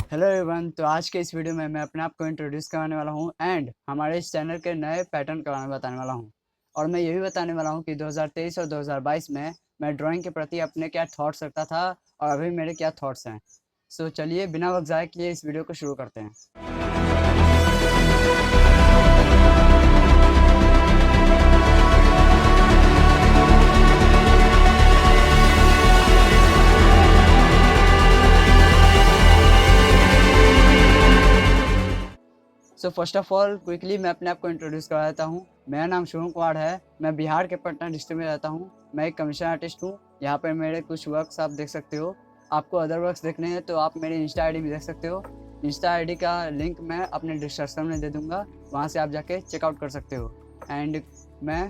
Hello everyone. तो आज के इस वीडियो में मैं अपने आप को इंट्रोड्यूस करवाने वाला हूं एंड हमारे इस चैनल के नए पैटर्न के बारे में बताने वाला हूं। और मैं ये भी बताने वाला हूं कि 2023 और 2022 में मैं ड्राइंग के प्रति अपने क्या थॉट्स रखता था और अभी मेरे क्या थॉट्स हैं। सो चलिए बिना वक्त ज़ाय किए इस वीडियो को शुरू करते हैं। So first of all quickly मैं अपने आप को इंट्रोड्यूस करवा देता हूँ। मेरा नाम शुभम कुमार है। मैं बिहार के पटना डिस्ट्रिक्ट में रहता हूँ। मैं एक कमीशन आर्टिस्ट हूँ। यहाँ पर मेरे कुछ वर्क्स आप देख सकते हो। आपको अदर वर्क्स देखने हैं तो आप मेरी इंस्टा आईडी भी देख सकते हो। इंस्टा आईडी का लिंक मैं अपने डिस्क्रिप्शन में दे दूँगा, वहाँ से आप जाके चेकआउट कर सकते हो। एंड मैं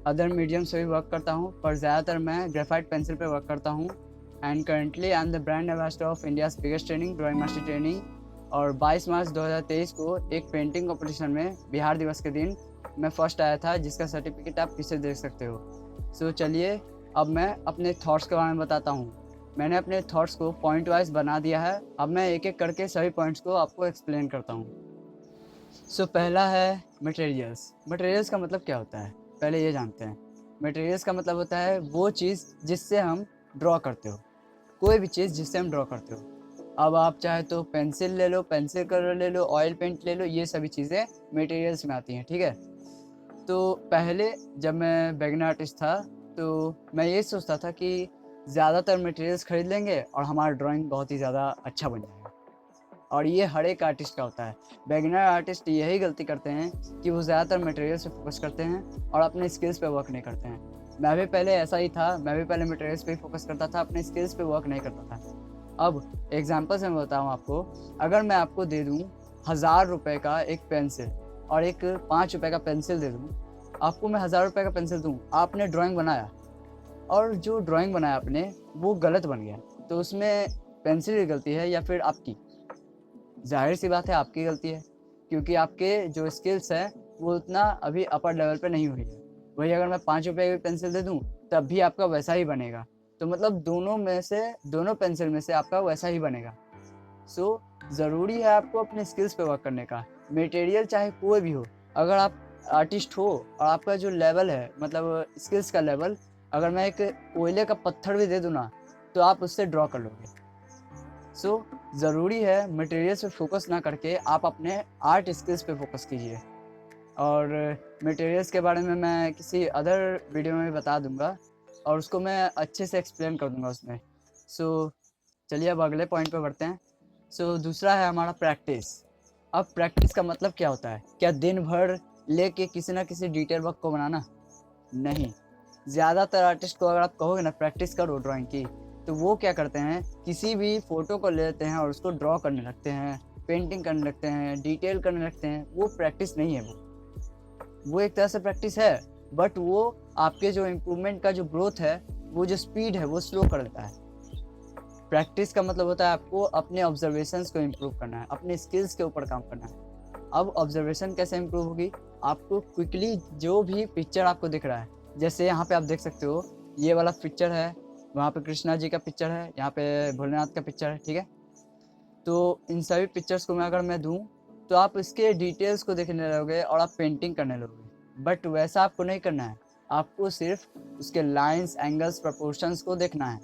अदर मीडियम से भी वर्क करता हूँ, पर ज़्यादातर मैं ग्रेफाइट पेंसिल पर वर्क करता हूँ। And currently I am the brand ambassador of India's biggest training drawing master training. और 22 मार्च 2023 को एक पेंटिंग कंपटीशन में बिहार दिवस के दिन मैं फर्स्ट आया था, जिसका सर्टिफिकेट आप पीछे देख सकते हो। सो चलिए अब मैं अपने थॉट्स के बारे में बताता हूँ। मैंने अपने थॉट्स को पॉइंट वाइज बना दिया है। अब मैं एक एक करके सभी पॉइंट्स को आपको एक्सप्लेन करता हूँ। सो पहला है मटेरियल्स। मटेरियल्स का मतलब क्या होता है, पहले ये जानते हैं। मटेरियल्स का मतलब होता है वो चीज़ जिससे हम ड्रॉ करते हो, कोई भी चीज़ जिससे हम ड्रॉ करते हो। अब आप चाहे तो पेंसिल ले लो, पेंसिल कलर ले लो, ऑयल पेंट ले लो, ये सभी चीज़ें मटेरियल्स में आती हैं, ठीक है। तो पहले जब मैं बिगिनर आर्टिस्ट था तो मैं ये सोचता था कि ज़्यादातर मटेरियल्स खरीद लेंगे और हमारा ड्राइंग बहुत ही ज़्यादा अच्छा बन जाएगा। और ये हर एक आर्टिस्ट का होता है। बिगिनर आर्टिस्ट यही गलती करते हैं कि वो ज़्यादातर मटेरियल्स पे फोकस करते हैं और अपने स्किल्स पे वर्क नहीं करते हैं। मैं भी पहले ऐसा ही था। मैं भी पहले मटेरियल्स पे ही फोकस करता था, अपने स्किल्स पे वर्क नहीं करता था। अब एग्जाम्पल से मैं बताऊँ आपको, अगर मैं आपको दे दूँ 1000 रुपये का एक पेंसिल और एक 5 रुपये का पेंसिल दे दूँ, आपको मैं 1000 रुपये का पेंसिल दूँ, आपने ड्राइंग बनाया और जो ड्राइंग बनाया आपने वो गलत बन गया, तो उसमें पेंसिल की गलती है या फिर आपकी? जाहिर सी बात है आपकी गलती है, क्योंकि आपके जो स्किल्स हैं वो उतना अभी अपर लेवल पे नहीं हुई है। वही अगर मैं 5 रुपये की पेंसिल दे दूँ तब भी आपका वैसा ही बनेगा। तो मतलब दोनों पेंसिल में से आपका वैसा ही बनेगा। सो ज़रूरी है आपको अपने स्किल्स पे वर्क करने का। मटेरियल चाहे कोई भी हो, अगर आप आर्टिस्ट हो और आपका जो लेवल है मतलब स्किल्स का लेवल, अगर मैं एक कोयले का पत्थर भी दे दूँ ना तो आप उससे ड्रॉ कर लोगे। सो ज़रूरी है मटेरियल्स पे फोकस ना करके आप अपने आर्ट स्किल्स पे फोकस कीजिए। और मटेरियल्स के बारे में मैं किसी अदर वीडियो में बता दूंगा और उसको मैं अच्छे से एक्सप्लेन कर दूंगा उसमें। सो चलिए अब अगले पॉइंट पे बढ़ते हैं। सो दूसरा है हमारा प्रैक्टिस। अब प्रैक्टिस का मतलब क्या होता है? क्या दिन भर लेके किसी ना किसी डिटेल वर्क को बनाना? नहीं। ज़्यादातर आर्टिस्ट को अगर आप कहोगे ना प्रैक्टिस करो ड्राइंग की, तो वो क्या करते हैं, किसी भी फ़ोटो को ले लेते हैं और उसको ड्रॉ करने लगते हैं, पेंटिंग करने लगते हैं, डिटेल करने लगते हैं। वो प्रैक्टिस नहीं है। वो एक तरह से प्रैक्टिस है, बट वो आपके जो इम्प्रूवमेंट का जो ग्रोथ है, वो जो स्पीड है वो स्लो कर देता है। प्रैक्टिस का मतलब होता है आपको अपने ऑब्जर्वेशंस को इम्प्रूव करना है, अपने स्किल्स के ऊपर काम करना है। अब ऑब्जर्वेशन कैसे इम्प्रूव होगी? आपको क्विकली जो भी पिक्चर आपको दिख रहा है, जैसे यहाँ पे आप देख सकते हो ये वाला पिक्चर है, वहाँ पे कृष्णा जी का पिक्चर है, यहाँ पे भोलेनाथ का पिक्चर है, ठीक है। तो इन सभी पिक्चर्स को मैं दूँ तो आप इसके डिटेल्स को देखने लगोगे और आप पेंटिंग करने लगोगे। बट वैसा आपको नहीं करना है, आपको सिर्फ उसके लाइंस, एंगल्स, प्रपोर्शंस को देखना है।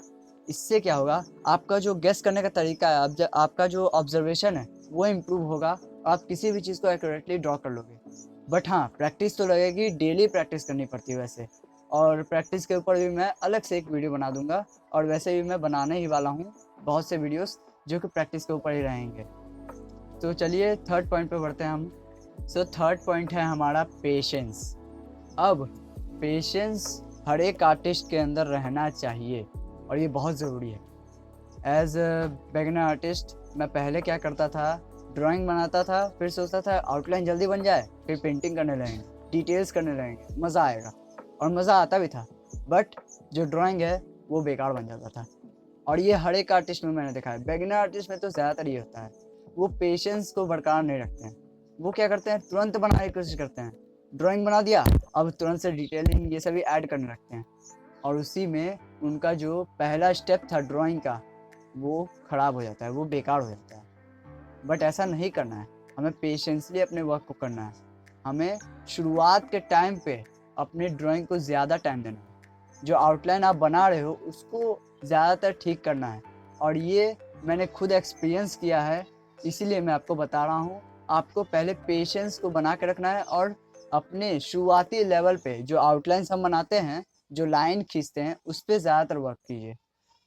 इससे क्या होगा, आपका जो गेस करने का तरीका है, आपका जो ऑब्जर्वेशन है वो इम्प्रूव होगा और आप किसी भी चीज़ को एक्यूरेटली ड्रॉ कर लोगे। बट हाँ, प्रैक्टिस तो लगेगी, डेली प्रैक्टिस करनी पड़ती है वैसे। और प्रैक्टिस के ऊपर भी मैं अलग से एक वीडियो बना दूंगा, और वैसे भी मैं बनाने ही वाला हूँ बहुत से वीडियोस जो कि प्रैक्टिस के ऊपर ही रहेंगे। तो चलिए थर्ड पॉइंट पे बढ़ते हैं हम। सो थर्ड पॉइंट है हमारा पेशेंस। अब पेशेंस हर एक आर्टिस्ट के अंदर रहना चाहिए और ये बहुत ज़रूरी है। एज अ बिगिनर आर्टिस्ट मैं पहले क्या करता था, ड्राइंग बनाता था, फिर सोचता था आउटलाइन जल्दी बन जाए, फिर पेंटिंग करने लगेंगे, डिटेल्स करने लगेंगे, मज़ा आएगा। और मज़ा आता भी था, बट जो ड्राइंग है वो बेकार बन जाता था। और ये हर एक आर्टिस्ट में मैंने देखा है, बिगिनर आर्टिस्ट में तो ज़्यादातर ये होता है। वो पेशेंस को बरकरार नहीं रखते हैं। वो क्या करते हैं, तुरंत बनाने की कोशिश करते हैं। ड्राइंग बना दिया, अब तुरंत से डिटेलिंग ये सभी ऐड करने लगते हैं, और उसी में उनका जो पहला स्टेप था ड्राइंग का वो ख़राब हो जाता है, वो बेकार हो जाता है। बट ऐसा नहीं करना है, हमें पेशेंसली अपने वर्क को करना है। हमें शुरुआत के टाइम पे अपनी ड्राइंग को ज़्यादा टाइम देना है। जो आउटलाइन आप बना रहे हो उसको ज़्यादातर ठीक करना है, और ये मैंने खुद एक्सपीरियंस किया है, इसीलिए मैं आपको बता रहा हूँ। आपको पहले पेशेंस को बना के रखना है, और अपने शुरुआती लेवल पे जो आउटलाइंस हम बनाते हैं, जो लाइन खींचते हैं, उस पर ज़्यादातर वर्क कीजिए।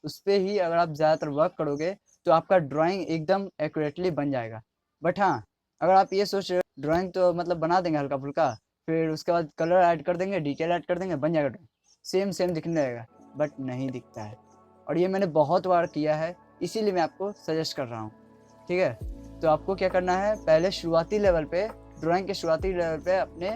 उस पर ही अगर आप ज़्यादातर वर्क करोगे तो आपका ड्राइंग एकदम एक्यूरेटली बन जाएगा। बट हाँ, अगर आप ये सोच रहे हो ड्राइंग तो मतलब बना देंगे हल्का फुल्का, फिर उसके बाद कलर ऐड कर देंगे, डिटेल ऐड कर देंगे, बन जाएगा ड्राइंग, सेम सेम दिखने लगेगा, बट नहीं दिखता है। और ये मैंने बहुत बार किया है, इसीलिए मैं आपको सजेस्ट कर रहा हूँ। ठीक है, तो आपको क्या करना है, पहले शुरुआती लेवल पे, ड्राइंग के शुरुआती लेवल पे अपने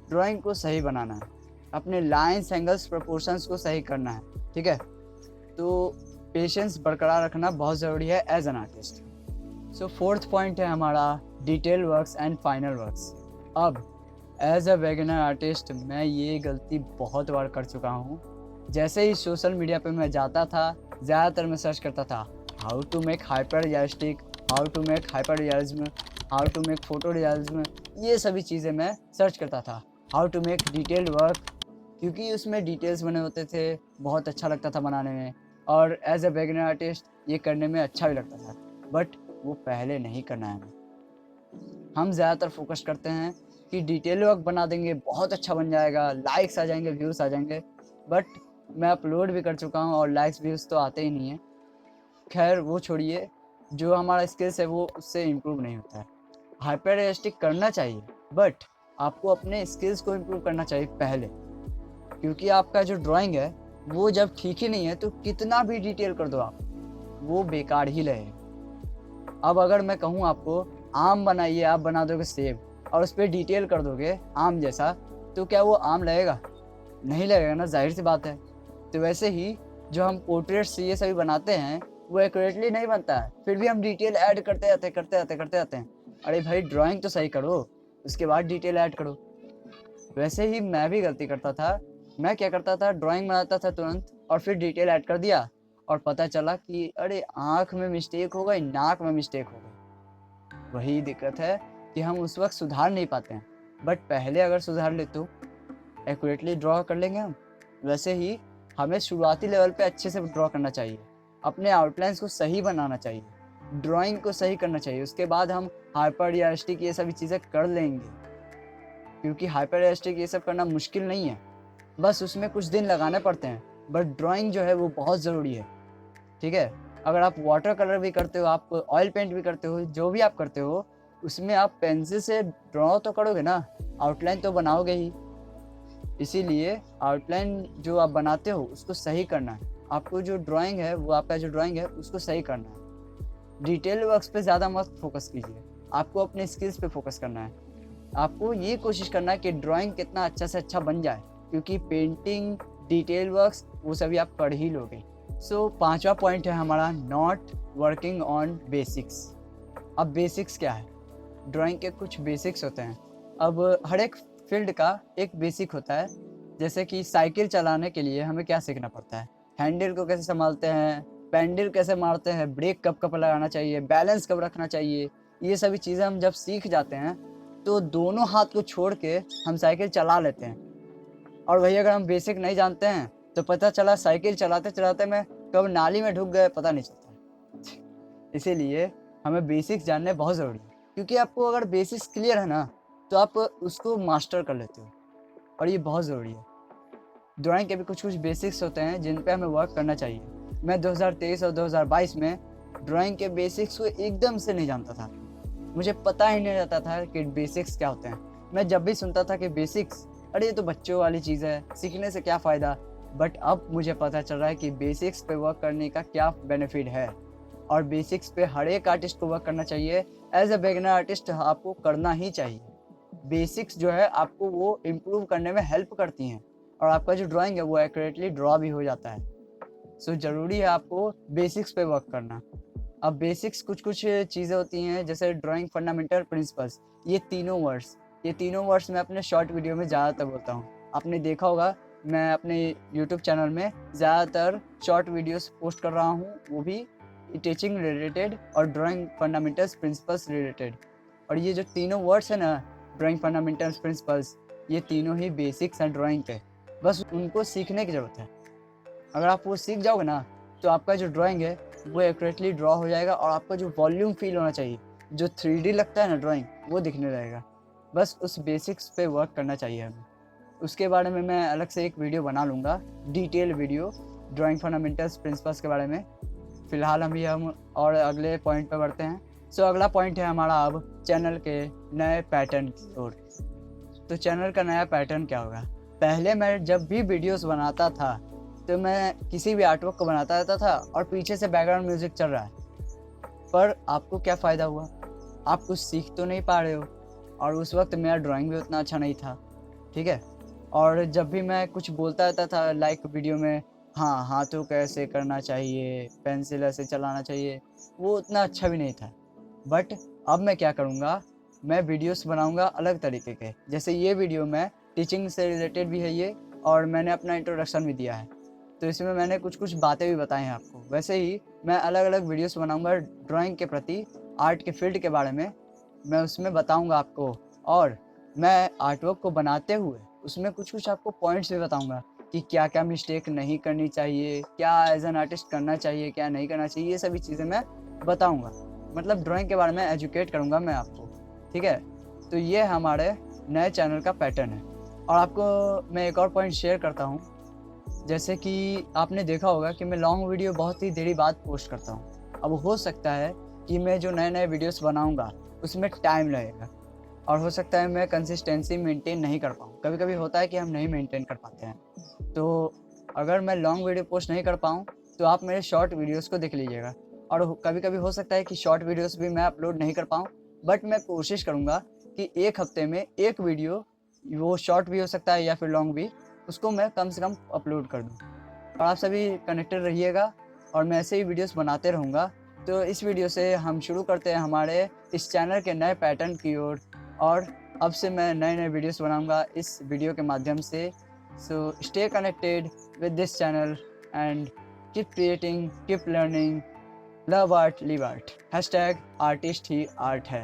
ड्राइंग को सही बनाना है, अपने लाइन्स, एंगल्स, प्रोपोर्शंस को सही करना है। ठीक है, तो पेशेंस बरकरार रखना बहुत ज़रूरी है as an artist. So fourth point है हमारा detail works and final works. अब एज अ बिगिनर आर्टिस्ट मैं ये गलती बहुत बार कर चुका हूँ। जैसे ही सोशल मीडिया पे मैं जाता था, ज़्यादातर मैं सर्च करता था how to make hyper realistic, how to make hyper realism, how to make photo realism, ये सभी चीज़ें मैं सर्च करता था। How to make detailed work, क्योंकि उसमें डिटेल्स बने होते थे, बहुत अच्छा लगता था बनाने में, और एज अ बिगिनर आर्टिस्ट ये करने में अच्छा भी लगता था। बट वो पहले नहीं करना है हमें। हम ज़्यादातर फोकस करते हैं कि डिटेल वर्क बना देंगे, बहुत अच्छा बन जाएगा, लाइक्स आ जाएंगे, व्यूज़ आ जाएंगे। बट मैं अपलोड भी कर चुका हूँ और लाइक्स व्यूज़ तो आते ही नहीं हैं। खैर वो छोड़िए, जो हमारा स्किल्स है वो उससे इम्प्रूव नहीं होता है। हाइपर रियलिस्टिक करना चाहिए, बट आपको अपने स्किल्स को इम्प्रूव करना चाहिए पहले, क्योंकि आपका जो ड्राइंग है वो जब ठीक ही नहीं है तो कितना भी डिटेल कर दो आप, वो बेकार ही लगेगा। अब अगर मैं कहूँ आपको आम बनाइए, आप बना दोगे सेब और उस पर डिटेल कर दोगे आम जैसा, तो क्या वो आम लगेगा? नहीं लगेगा ना, जाहिर सी बात है। तो वैसे ही जो हम पोर्ट्रेट्स ये सभी बनाते हैं वो एक्यूरेटली नहीं बनता है, फिर भी हम डिटेल ऐड करते जाते हैं। अरे भाई, ड्राइंग तो सही करो, उसके बाद डिटेल ऐड करो। वैसे ही मैं भी गलती करता था। मैं क्या करता था, ड्राइंग बनाता था तुरंत और फिर डिटेल ऐड कर दिया, और पता चला कि अरे आँख में मिस्टेक हो गई, नाक में मिस्टेक हो गई। वही दिक्कत है कि हम उस वक्त सुधार नहीं पाते हैं, बट पहले अगर सुधार ले तो एक्यूरेटली ड्रॉ कर लेंगे हम। वैसे ही हमें शुरुआती लेवल पे अच्छे से ड्रॉ करना चाहिए, अपने आउटलाइंस को सही बनाना चाहिए, ड्राइंग को सही करना चाहिए। उसके बाद हम हाइपर रियलिस्टिक ये सभी चीज़ें कर लेंगे, क्योंकि हाइपर रियलिस्टिक ये सब करना मुश्किल नहीं है, बस उसमें कुछ दिन लगाने पड़ते हैं। बट ड्राइंग जो है वो बहुत ज़रूरी है। ठीक है, अगर आप वाटर कलर भी करते हो, आप ऑयल पेंट भी करते हो, जो भी आप करते हो, उसमें आप पेंसिल से ड्रॉ तो करोगे ना, आउटलाइन तो बनाओगे ही। इसीलिए आउटलाइन जो आप बनाते हो उसको सही करना है। आपको जो ड्राइंग है वो, आपका जो ड्राइंग है उसको सही करना है। डिटेल वर्क्स पे ज़्यादा मत फोकस कीजिए, आपको अपने स्किल्स पे फोकस करना है। आपको ये कोशिश करना है कि ड्राइंग कितना अच्छा से अच्छा बन जाए, क्योंकि पेंटिंग, डिटेल वर्क्स वो सभी आप कर ही लोगे। सो पांचवा पॉइंट है हमारा नॉट वर्किंग ऑन बेसिक्स। अब बेसिक्स क्या है? ड्राइंग के कुछ बेसिक्स होते हैं। अब हर एक फील्ड का एक बेसिक होता है। जैसे कि साइकिल चलाने के लिए हमें क्या सीखना पड़ता है? हैंडल को कैसे संभालते हैं, पैडल कैसे मारते हैं, ब्रेक कब कब लगाना चाहिए, बैलेंस कब रखना चाहिए, ये सभी चीज़ें हम जब सीख जाते हैं तो दोनों हाथ को छोड़ के हम साइकिल चला लेते हैं। और वही अगर हम बेसिक नहीं जानते हैं तो पता चला साइकिल चलाते चलाते मैं कब नाली में ढुक गए पता नहीं चलता। इसीलिए हमें बेसिक्स जानने बहुत ज़रूरी है, क्योंकि आपको अगर बेसिक्स क्लियर है ना तो आप उसको मास्टर कर लेते हो, और ये बहुत ज़रूरी है। ड्राइंग के भी कुछ कुछ बेसिक्स होते हैं जिन पे हमें वर्क करना चाहिए। मैं 2023 और 2022 में ड्राइंग के बेसिक्स को एकदम से नहीं जानता था। मुझे पता ही नहीं रहता था कि बेसिक्स क्या होते हैं। मैं जब भी सुनता था कि बेसिक्स, अरे ये तो बच्चों वाली चीज़ है, सीखने से क्या फ़ायदा। बट अब मुझे पता चल रहा है कि बेसिक्स पे वर्क करने का क्या बेनिफिट है, और बेसिक्स पे हर एक आर्टिस्ट को वर्क करना चाहिए। एज अ बिगिनर आर्टिस्ट आपको करना ही चाहिए। बेसिक्स जो है आपको वो इम्प्रूव करने में हेल्प करती हैं, और आपका जो ड्राइंग है वो एक्यूरेटली ड्रॉ भी हो जाता है। सो ज़रूरी है आपको बेसिक्स पे वर्क करना। अब बेसिक्स कुछ कुछ चीज़ें होती हैं, जैसे ड्राइंग फंडामेंटल प्रिंसिपल्स, ये तीनों वर्ड्स मैं अपने शॉर्ट वीडियो में ज़्यादातर बोलता हूँ। आपने देखा होगा मैं अपने यूट्यूब चैनल में ज़्यादातर शॉर्ट वीडियोस पोस्ट कर रहा हूँ, वो भी टीचिंग रिलेटेड और ड्राइंग फंडामेंटल्स प्रिंसिपल्स रिलेटेड। और ये जो तीनों वर्ड्स है ना, ड्राइंग फंडामेंटल्स प्रिंसिपल्स, ये तीनों ही बेसिक्स हैं ड्राइंग के, बस उनको सीखने की ज़रूरत है। अगर आप वो सीख जाओगे ना तो आपका जो ड्राइंग है वो एक्यूरेटली ड्रॉ हो जाएगा और आपका जो वॉल्यूम फील होना चाहिए, जो 3D लगता है ना ड्राइंग, वो दिखने लगेगा। बस उस बेसिक्स पे वर्क करना चाहिए हमें। उसके बारे में मैं अलग से एक वीडियो बना लूँगा, detail video drawing fundamentals principles के बारे में। फ़िलहाल हम और अगले पॉइंट पे बढ़ते हैं। सो अगला पॉइंट है हमारा अब चैनल के नए पैटर्न की ओर। तो चैनल का नया पैटर्न क्या होगा? पहले मैं जब भी वीडियोस बनाता था तो मैं किसी भी आर्टवर्क को बनाता रहता था और पीछे से बैकग्राउंड म्यूजिक चल रहा है, पर आपको क्या फ़ायदा हुआ? आप कुछ सीख तो नहीं पा रहे हो। और उस वक्त मेरा ड्राइंग भी उतना अच्छा नहीं था, ठीक है। और जब भी मैं कुछ बोलता रहता था लाइक वीडियो में, हाँ हाथों को ऐसे करना चाहिए, पेंसिल ऐसे चलाना चाहिए, वो उतना अच्छा भी नहीं था। बट अब मैं क्या करूँगा, मैं वीडियोस बनाऊँगा अलग तरीके के। जैसे ये वीडियो में टीचिंग से रिलेटेड भी है ये, और मैंने अपना इंट्रोडक्शन भी दिया है, तो इसमें मैंने कुछ बातें भी बताई हैं आपको। वैसे ही मैं अलग अलग वीडियोस बनाऊँगा ड्राइंग के प्रति, आर्ट के फील्ड के बारे में मैं उसमें बताऊँगा आपको। और मैं आर्टवर्क को बनाते हुए उसमें कुछ आपको पॉइंट्स भी बताऊँगा कि क्या क्या मिस्टेक नहीं करनी चाहिए, क्या एज एन आर्टिस्ट करना चाहिए, क्या नहीं करना चाहिए, ये सभी चीज़ें मैं बताऊँगा। मतलब ड्राइंग के बारे में एजुकेट करूँगा मैं आपको, ठीक है। तो ये हमारे नए चैनल का पैटर्न है। और आपको मैं एक और पॉइंट शेयर करता हूँ। जैसे कि आपने देखा होगा कि मैं लॉन्ग वीडियो बहुत ही देरी बाद पोस्ट करता हूँ। अब हो सकता है कि मैं जो नए वीडियोस बनाऊँगा उसमें टाइम लगेगा, और हो सकता है मैं कंसिस्टेंसी मेंटेन नहीं कर पाऊँ। कभी कभी होता है कि हम नहीं मेंटेन कर पाते हैं। तो अगर मैं लॉन्ग वीडियो पोस्ट नहीं कर पाऊँ तो आप मेरे शॉर्ट वीडियोस को देख लीजिएगा। और कभी कभी हो सकता है कि शॉर्ट वीडियोस भी मैं अपलोड नहीं कर पाऊँ, बट मैं कोशिश करूँगा कि एक हफ्ते में एक वीडियो, वो शॉर्ट भी हो सकता है या फिर लॉन्ग भी, उसको मैं कम से कम अपलोड कर दूँ। और आप सभी कनेक्टेड रहिएगा और मैं ऐसे ही वीडियोस बनाते रहूँगा। तो इस वीडियो से हम शुरू करते हैं हमारे इस चैनल के नए पैटर्न की ओर। और अब से मैं नए वीडियोस बनाऊँगा इस वीडियो के माध्यम से। So stay connected with this channel and keep creating, keep learning, love art, live art. #Artist he art है।